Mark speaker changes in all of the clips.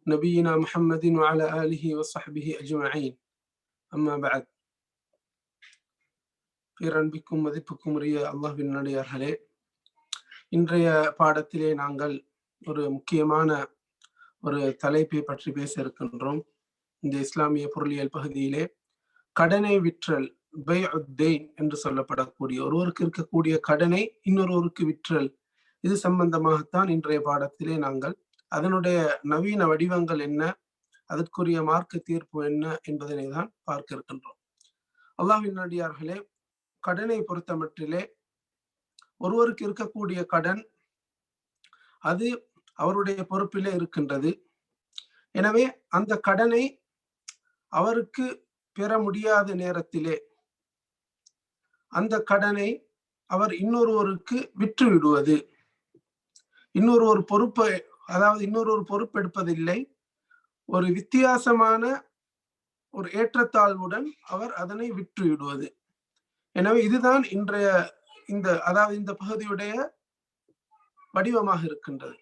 Speaker 1: نبينا محمد وعلى آله وصحبه أجمعين. أما بعد. பேரன்பிக்கும் மதிப்புக்கும் உரிய அல்லாஹ்வின் நல்லடியார்களே, இன்றைய பாடத்திலே நாங்கள் ஒரு முக்கியமான ஒரு தலைப்பை பற்றி பேச இருக்கின்றோம். இந்த இஸ்லாமிய பொருளியல் பகுதியிலே கடனை விற்றல், பைஉத்தெய்ன் என்று சொல்லப்படக்கூடிய ஒருவருக்கு இருக்கக்கூடிய கடனை இன்னொருவருக்கு விற்றல், இது சம்பந்தமாகத்தான் இன்றைய பாடத்திலே நாங்கள் அதனுடைய நவீன வடிவங்கள் என்ன, அதற்குரிய மார்க்க தீர்ப்பு என்ன என்பதனை தான் பார்க்க இருக்கின்றோம். அல்லாஹ்வின் நல்லடியார்களே, கடனை பொறுத்தமட்டிலே ஒருவருக்கு இருக்கக்கூடிய கடன் அது அவருடைய பொறுப்பிலே இருக்கின்றது. எனவே அந்த கடனை அவருக்கு பெற முடியாத நேரத்திலே அந்த கடனை அவர் இன்னொருவருக்கு விற்று விடுவது, இன்னொரு பொறுப்பை, அதாவது இன்னொரு பொறுப்பெடுப்பதில்லை, ஒரு வித்தியாசமான ஒரு ஏற்றத்தாழ்வுடன் அவர் அதனை விற்று விடுவது. எனவே இதுதான் இன்றைய இந்த பகுதியுடைய வடிவமாக இருக்கின்றது.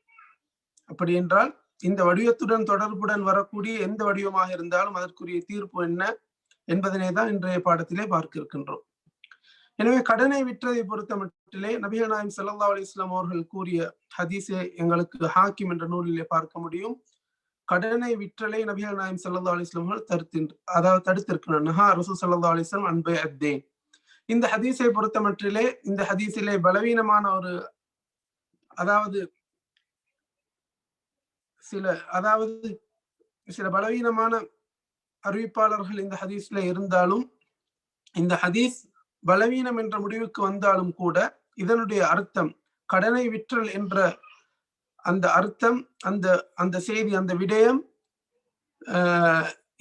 Speaker 1: அப்படி என்றால் இந்த வடிவத்துடன் தொடர்புடன் வரக்கூடிய எந்த வடிவமாக இருந்தாலும் அதற்குரிய தீர்ப்பு என்ன என்பதனை தான் இன்றைய பாடத்திலே பார்க்க இருக்கின்றோம். எனவே கடனை விற்றதை பொறுத்த மட்டிலே நபிகள் நாயகம் ஸல்லல்லாஹு அலைஹி வஸல்லம் அவர்கள் கூறிய ஹதீஸை எங்களுக்கு ஹாக்கிம் என்ற நூலிலே பார்க்க முடியும். கடனை விற்றலை நபிகள் நாயகம் ஸல்லல்லாஹு அலைஹி வஸல்லம் அவர்கள் தடுத்திருக்கிறார். நஹா ரசூல் ஸல்லல்லாஹு அலைஹி வஸல்லம் அன் பைஅத்தெய்ன். இந்த ஹதீஸை பொறுத்த மட்டிலே இந்த ஹதீஸிலே பலவீனமான ஒரு சில பலவீனமான அறிவிப்பாளர்கள் இந்த ஹதீஸ்ல இருந்தாலும், இந்த ஹதீஸ் பலவீனம் என்ற முடிவுக்கு வந்தாலும் கூட இதனுடைய அர்த்தம், கடனை விற்றல் என்ற அந்த அர்த்தம், அந்த செய்தி, அந்த விடயம்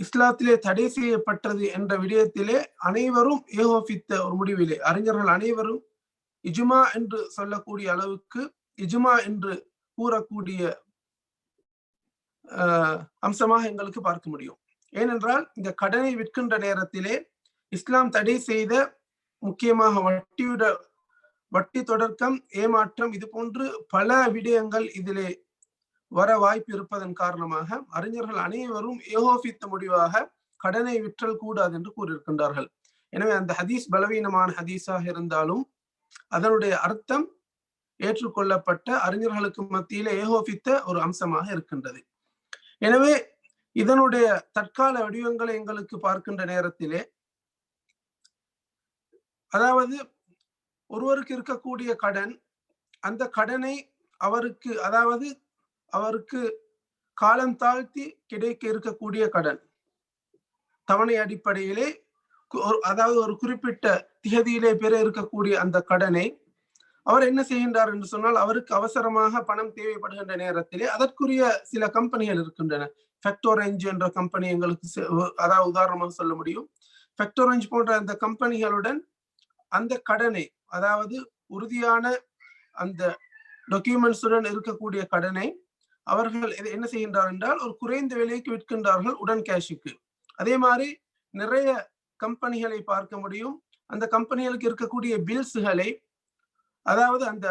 Speaker 1: இஸ்லாத்திலே தடை செய்யப்பட்டது என்ற விடயத்திலே அனைவரும் ஏகோபித்த ஒரு முடிவிலே, அறிஞர்கள் அனைவரும் இஜ்மா என்று சொல்லக்கூடிய அளவுக்கு, இஜ்மா என்று கூறக்கூடிய அம்சமாக எங்களுக்கு பார்க்க முடியும். ஏனென்றால் இந்த கடனை விற்கின்ற நேரத்திலே இஸ்லாம் தடை செய்த முக்கியமாக வட்டி தொடர்க்கம், ஏமாற்றம், இது போன்று பல விடயங்கள் இதிலே வர வாய்ப்பு இருப்பதன் காரணமாக அறிஞர்கள் அனைவரும் ஏகோபித்த முடிவாக கடனை விற்றல் கூடாது என்று கூறியிருக்கின்றார்கள். எனவே அந்த ஹதீஸ் பலவீனமான ஹதீஸாக இருந்தாலும் அதனுடைய அர்த்தம் ஏற்றுக்கொள்ளப்பட்ட, அறிஞர்களுக்கு மத்தியிலே ஏகோபித்த ஒரு அம்சமாக இருக்கின்றது. எனவே இதனுடைய தற்கால வடிவங்களை எங்களுக்கு பார்க்கின்ற நேரத்திலே, அதாவது ஒருவருக்கு இருக்கக்கூடிய கடன், அந்த கடனை அவருக்கு காலம் தாழ்த்தி கிடைக்க இருக்கக்கூடிய கடன், தவணை அடிப்படையிலே ஒரு குறிப்பிட்ட திகதியிலே பெற இருக்கக்கூடிய அந்த கடனை அவர் என்ன செய்கின்றார் என்று சொன்னால், அவருக்கு அவசரமாக பணம் தேவைப்படுகின்ற நேரத்திலே அதற்குரிய சில கம்பெனிகள் இருக்கின்றன. ஃபேக்டோரேஞ்ச் என்ற கம்பெனி எங்களுக்கு உதாரணமாக சொல்ல முடியும். ஃபேக்டோரேஞ்ச் போன்ற அந்த கம்பெனிகளுடன் அந்த கடனை, அதாவது உறுதியான அந்த டாக்குமெண்ட்ஸுடன் இருக்கக்கூடிய கடனை அவர்கள் என்ன செய்கின்றார் என்றால் ஒரு குறைந்த விலைக்கு விற்கின்றார்கள், உடன் கேஷுக்கு. அதே மாதிரி நிறைய கம்பெனிகளை பார்க்க முடியும். அந்த கம்பெனிகளுக்கு இருக்கக்கூடிய பில்ஸ்களை, அதாவது அந்த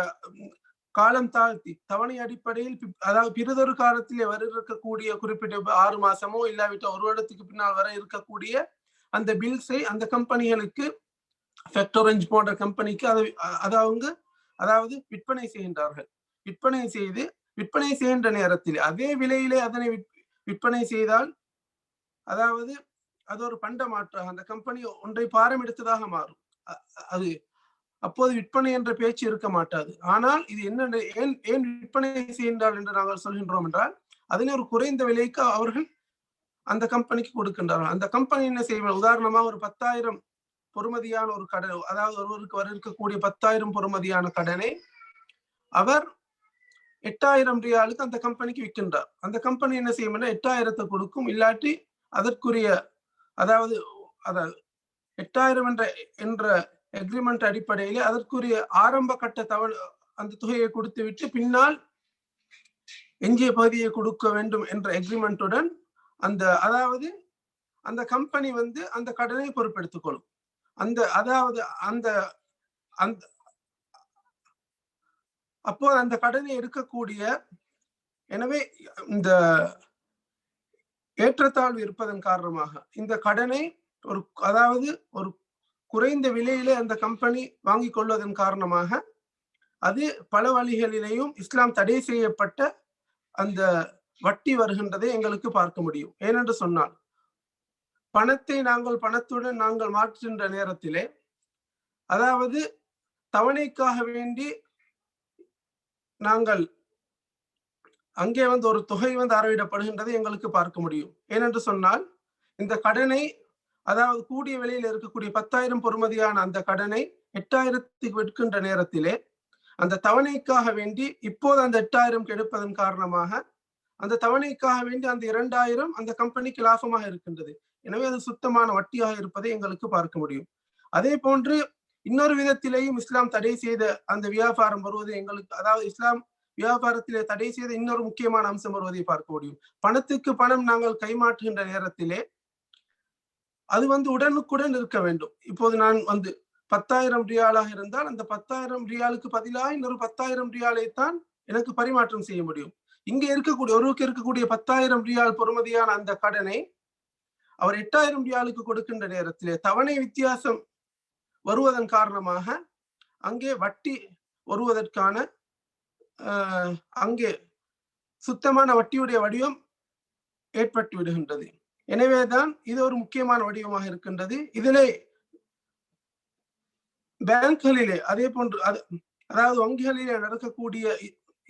Speaker 1: காலம் தாழ்த்தி தவணை அடிப்படையில், அதாவது பிறிதொரு காலத்திலே வர இருக்கக்கூடிய குறிப்பிட்ட 6 மாசமோ இல்லாவிட்ட ஒரு வருடத்துக்கு பின்னால் வர இருக்கக்கூடிய அந்த பில்ஸை அந்த கம்பெனிகளுக்கு, ஃபேக்டோரேஞ்ச் போன்ற கம்பெனிக்கு அதாவது விற்பனை செய்கின்றார்கள். விற்பனை செய்கின்ற நேரத்தில் அதே விலையிலே அதனை விற்பனை செய்தால், அதாவது அது ஒரு பண்டமாற்றாக அந்த கம்பெனி ஒன்றை பாரம் எடுத்ததாக மாறும். அது அப்போது விற்பனை என்ற பேச்சு இருக்க மாட்டாது. ஆனால் இது என்ன, ஏன் விற்பனை செய்கின்றார் என்று நாங்கள் சொல்கின்றோம் என்றால், அதனை ஒரு குறைந்த விலைக்கு அவர்கள் அந்த கம்பெனிக்கு கொடுக்கின்றார்கள். அந்த கம்பெனி என்ன செய்வார், உதாரணமாக ஒரு 10,000 பொறுமதியான ஒரு கடன், அதாவது ஒருவருக்கு வர இருக்கக்கூடிய 10,000 பொறுமதியான கடனை அவர் 8,000 ரியாலுக்கு அந்த கம்பெனிக்கு விற்கின்றார். அந்த கம்பெனி என்ன செய்யும், 8,000 கொடுக்கும், இல்லாட்டி அதற்குரிய அதாவது 8,000 என்ற எக்ரிமெண்ட் அடிப்படையிலே அதற்குரிய ஆரம்ப கட்ட அந்த தொகையை கொடுத்து விட்டு பின்னால் எஞ்சிய பகுதியை கொடுக்க வேண்டும் என்ற எக்ரிமெண்ட்டுடன் அந்த கம்பெனி அந்த கடனை பொறுப்பெடுத்துக் கொள்ளும். அப்போ அந்த கடனை எடுக்கக்கூடிய, எனவே இந்த ஏற்றத்தாழ்வு இருப்பதன் காரணமாக இந்த கடனை அதாவது ஒரு குறைந்த விலையிலே அந்த கம்பெனி வாங்கிக் கொள்வதன் காரணமாக அது பல வழிகளிலேயும் இஸ்லாம் தடை செய்யப்பட்ட அந்த வட்டி வருகின்றதை எங்களுக்கு பார்க்க முடியும். ஏனென்று சொன்னால் பணத்தை பணத்துடன் நாங்கள் மாற்றுகின்ற நேரத்திலே, அதாவது தவணைக்காக வேண்டி நாங்கள் அங்கே ஒரு தொகை அறவிடப்படுகின்றதை எங்களுக்கு பார்க்க முடியும். ஏனென்று சொன்னால் இந்த கடனை, அதாவது கூடிய விலையில் இருக்கக்கூடிய 10,000 பொறுமதியான அந்த கடனை 8,000க்கு விற்கின்ற நேரத்திலே அந்த தவணைக்காக வேண்டி இப்போது அந்த 8,000 கெடுப்பதன் காரணமாக அந்த தவணைக்காக வேண்டி அந்த 2,000 அந்த கம்பெனிக்கு லாபமாக இருக்கின்றது. எனவே அது சுத்தமான வட்டியாக இருப்பதை எங்களுக்கு பார்க்க முடியும். அதே போன்று இன்னொரு விதத்திலேயும் இஸ்லாம் தடை செய்த அந்த வியாபாரம் வருவது எங்களுக்கு, அதாவது இஸ்லாம் வியாபாரத்திலே தடை செய்த இன்னொரு முக்கியமான அம்சம் வருவதை பார்க்க முடியும். பணத்துக்கு பணம் நாங்கள் கைமாற்றுகின்ற நேரத்திலே அது உடனுக்குடன் இருக்க வேண்டும். இப்போது நான் 10,000 ரியாலாக இருந்தால் அந்த 10,000 ரியாலுக்கு பதிலாக இன்னொரு 10,000 ரியாலை தான் எனக்கு பரிமாற்றம் செய்ய முடியும். இங்க ஒருவருக்கு இருக்கக்கூடிய 10,000 ரியால் பொறுமதியான அந்த கடனை அவர் 8,000 ரியாலுக்கு கொடுக்கின்ற நேரத்திலே தவணை வித்தியாசம் வருவதன் காரணமாக அங்கே வட்டி வருவதற்கான அங்கே சுத்தமான வட்டியுடைய வடிவம் ஏற்பட்டு விடுகின்றது. எனவேதான் இது ஒரு முக்கியமான வடிவமாக இருக்கின்றது. இதிலே பேங்க்களிலே அதே போன்று அதாவது வங்கிகளிலே நடக்கக்கூடிய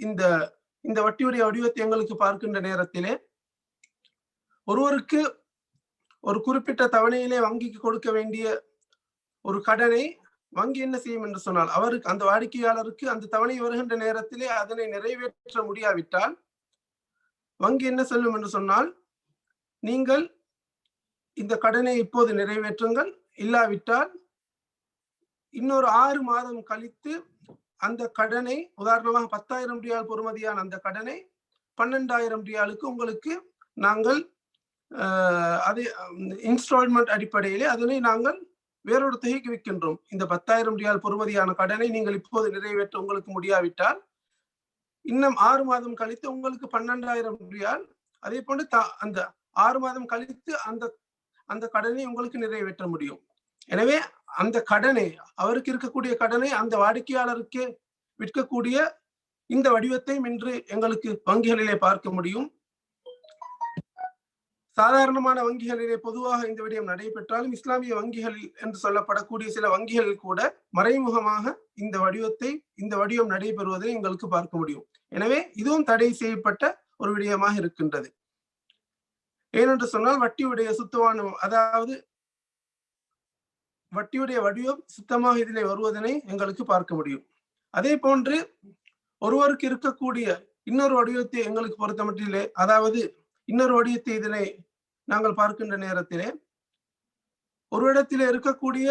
Speaker 1: இந்த வட்டியுடைய வடிவத்தை எங்களுக்கு பார்க்கின்ற நேரத்திலே ஒருவருக்கு ஒரு குறிப்பிட்ட தவணையிலே வங்கிக்கு கொடுக்க வேண்டிய ஒரு கடனை வங்கி என்ன செய்யும் என்று சொன்னால், அவருக்கு அந்த வாடிக்கையாளருக்கு அந்த தவணை வருகின்ற நேரத்திலே அதனை நிறைவேற்ற முடியாவிட்டால் வங்கி என்ன சொல்லும் என்று சொன்னால், நீங்கள் இந்த கடனை இப்போது நிறைவேற்றுங்கள், இல்லாவிட்டால் இன்னொரு 6 மாதம் கழித்து அந்த கடனை, உதாரணமாக 10,000 ரியால் பொறுமதியான அந்த கடனை 12,000 ரியாலுக்கு உங்களுக்கு நாங்கள் அது இன்ஸ்டால்மெண்ட் அடிப்படையிலே அதனை நாங்கள் வேறொரு தொகைக்கு விற்கின்றோம். இந்த 10,000 ரியால் பொறுமதியான கடனை நீங்கள் இப்போது நிறைவேற்ற உங்களுக்கு முடியாவிட்டால் இன்னும் 6 மாதம் கழித்து உங்களுக்கு 12,000 ரியால், அதே போன்று அந்த 6 மாதம் கழித்து அந்த கடனை உங்களுக்கு நிறைவேற்ற முடியும். எனவே அந்த கடனை, அவருக்கு இருக்கக்கூடிய கடனை அந்த வாடிக்கையாளருக்கு விற்கக்கூடிய இந்த வடிவத்தையும் இன்று எங்களுக்கு வங்கிகளிலே பார்க்க முடியும். சாதாரணமான வங்கிகளிலே பொதுவாக இந்த விடயம் நடைபெற்றாலும் இஸ்லாமிய வங்கிகள் என்று சொல்லப்படக்கூடிய சில வங்கிகளில் கூட மறைமுகமாக இந்த வடிவம் நடைபெறுவதை எங்களுக்கு பார்க்க முடியும். எனவே இதுவும் தடை செய்யப்பட்ட ஒரு விடயமாக இருக்கின்றது. ஏனென்று சொன்னால் வட்டியுடைய சுத்தமான, அதாவது வட்டியுடைய வடிவம் சுத்தமாக இதிலே வருவதனை எங்களுக்கு பார்க்க முடியும். அதே போன்று ஒருவருக்கு இருக்கக்கூடிய இன்னொரு வடிவத்தை எங்களுக்கு பொறுத்த மட்டிலே, அதாவது இன்னொரு வடிவத்தை இதனை நாங்கள் பார்க்கின்ற நேரத்திலே ஒரு இடத்திலே இருக்கக்கூடிய,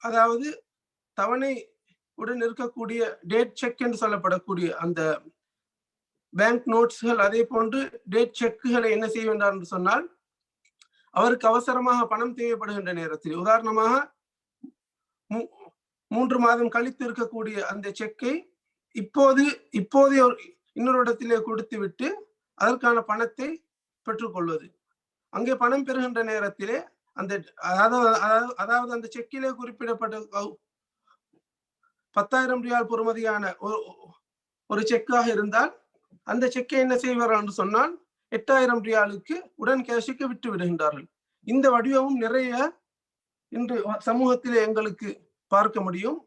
Speaker 1: அதாவது தவணை உடன் இருக்கக்கூடிய டேட் செக் என்று சொல்லப்படக்கூடிய அந்த பேங்க் நோட்ஸ்கள், அதே போன்று டேட் செக்குகளை என்ன செய்ய வேண்டாம் என்று சொன்னால், அவருக்கு அவசரமாக பணம் தேவைப்படுகின்ற நேரத்தில், உதாரணமாக 3 மாதம் கழித்து இருக்கக்கூடிய அந்த செக்கை இப்போதே இன்னொரு இடத்திலே கொடுத்து விட்டு அதற்கான பணத்தை பெற்றுக்கொள்வது. அங்கே பணம் பெறுகின்ற நேரத்திலே அதாவது அந்த செக்கிலே குறிப்பிடப்பட்ட 10,000 ரியால் பொறுமதியான ஒரு செக்காக இருந்தால் அந்த செக்கை என்ன செய்வார்கள் என்று சொன்னால் 8,000 ரியாலுக்கு உடன் கேஷுக்கு விட்டு விடுகின்றார்கள். இந்த வடிவமும் நிறைய இன்று சமூகத்திலே எங்களுக்கு பார்க்க முடியும்.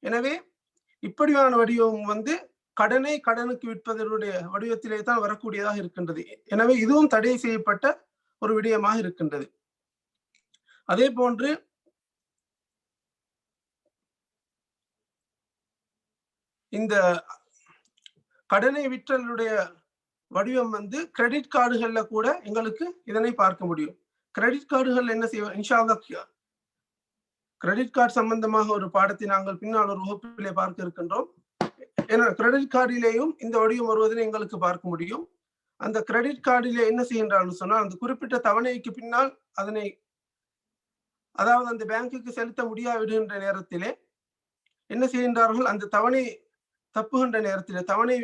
Speaker 1: எனவே இப்படியான வடிவம் கடனுக்கு விற்பதனுடைய வடிவத்திலே தான் வரக்கூடியதாக இருக்கின்றது. எனவே இதுவும் தடை செய்யப்பட்ட ஒரு விடயமாக இருக்கின்றது. அதே போன்று இந்த கடனை விற்றலுடைய வடிவம் கிரெடிட் கார்டுகள்ல கூட எங்களுக்கு இதனை பார்க்க முடியும். கிரெடிட் கார்டுகள் என்ன செய்வோம், இன்ஷா அல்லாஹ் கிரெடிட் கார்டு சம்பந்தமாக ஒரு பாடத்தை நாங்கள் பின்னால் ஒரு வகுப்பிலே பார்க்க இருக்கின்றோம். ஏன்னா கிரெடிட் கார்டிலேயும் இந்த வடிவம் வருவதனை எங்களுக்கு பார்க்க முடியும். அந்த கிரெடிட் கார்டிலே என்ன செய்கின்றார்கள் சொன்னால், அந்த குறிப்பிட்ட தவணைக்கு பின்னால் அதனை, அதாவது அந்த பேங்குக்கு செலுத்த முடியாவிடுகின்ற நேரத்திலே என்ன செய்கின்றார்கள், அந்த தவணை தப்புகின்ற நேரத்திலே, தவணை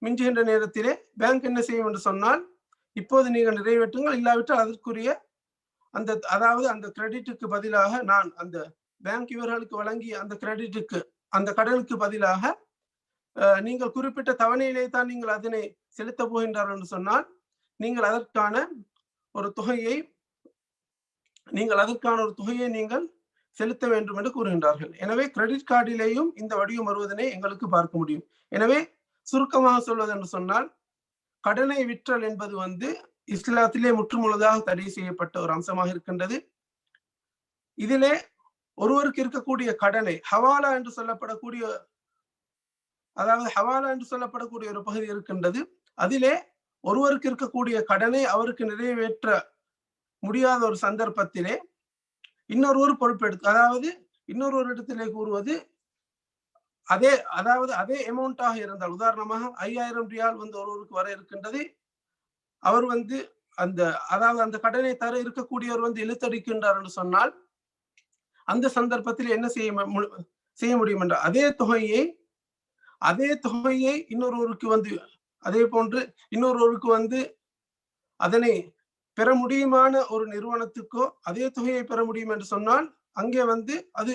Speaker 1: மிஞ்சுகின்ற நேரத்திலே பேங்க் என்ன செய்யும் என்று சொன்னால், இப்போது நீங்கள் நிறைவேற்றுங்கள், இல்லாவிட்டால் அதற்குரிய அந்த அதாவது அந்த கிரெடிட்டுக்கு பதிலாக நான் அந்த பேங்க் இவர்களுக்கு வழங்கிய அந்த கிரெடிட்டுக்கு அந்த கடனுக்கு பதிலாக நீங்கள் குறிப்பிட்ட தவணையிலே தான் நீங்கள் அதனை செலுத்த போகின்றார்கள் என்று சொன்னால் நீங்கள் அதற்கான ஒரு தொகையை நீங்கள் செலுத்த வேண்டும் என்று கூறுகின்றார்கள். எனவே கிரெடிட் கார்டிலேயும் இந்த வடிவம் வருவதனை எங்களுக்கு பார்க்க முடியும். எனவே சுருக்கமாக சொல்வது என்று சொன்னால் கடனை விற்றல் என்பது இஸ்லாத்திலே முற்றுமுழுதாக தடை செய்யப்பட்ட ஒரு அம்சமாக இருக்கின்றது. இதிலே ஒருவருக்கு இருக்கக்கூடிய கடனை ஹவாலா என்று சொல்லப்படக்கூடிய ஒரு பகுதி இருக்கின்றது. அதிலே ஒருவருக்கு இருக்கக்கூடிய கடனை அவருக்கு நிறைவேற்ற முடியாத ஒரு சந்தர்ப்பத்திலே இன்னொருவர் பொறுப்பெடுத்து, அதாவது இன்னொரு இடத்திலே கூறுவது அதே அமௌண்டாக இருந்தால், உதாரணமாக 5000 ரியால் ஒருவருக்கு வர இருக்கின்றது. அவர் அந்த கடனை தர இருக்கக்கூடியவர் இழுத்தடிக்கின்றார் என்று சொன்னால் அந்த சந்தர்ப்பத்தில் என்ன செய்ய முடியும் என்ற அதே தொகையை இன்னொருவருக்கு அதே போன்று இன்னொருவருக்கு அதனை பெற முடியுமான ஒரு நிறுவனத்துக்கோ அதே தொகையை பெற முடியும் என்று சொன்னால் அங்கே அது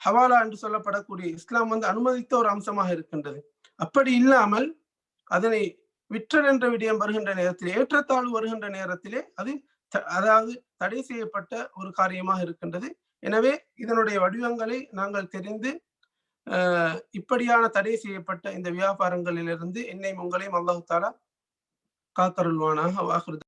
Speaker 1: ஹவாலா என்று சொல்லப்படக்கூடிய இஸ்லாம் அனுமதித்த ஒரு அம்சமாக இருக்கின்றது. அப்படி இல்லாமல் அதனை விற்றல் என்ற விடயம் வருகின்ற நேரத்திலே, ஏற்றத்தாழ்வு வருகின்ற நேரத்திலே அது அதாவது தடை செய்யப்பட்ட ஒரு காரியமாக இருக்கின்றது. எனவே இதனுடைய வடிவங்களை நாங்கள் தெரிந்து இப்படியான தடை செய்யப்பட்ட இந்த வியாபாரங்களிலிருந்து என்னையும் உங்களையும் அல்லாஹ் தஆலா காத்தருள்வானாக.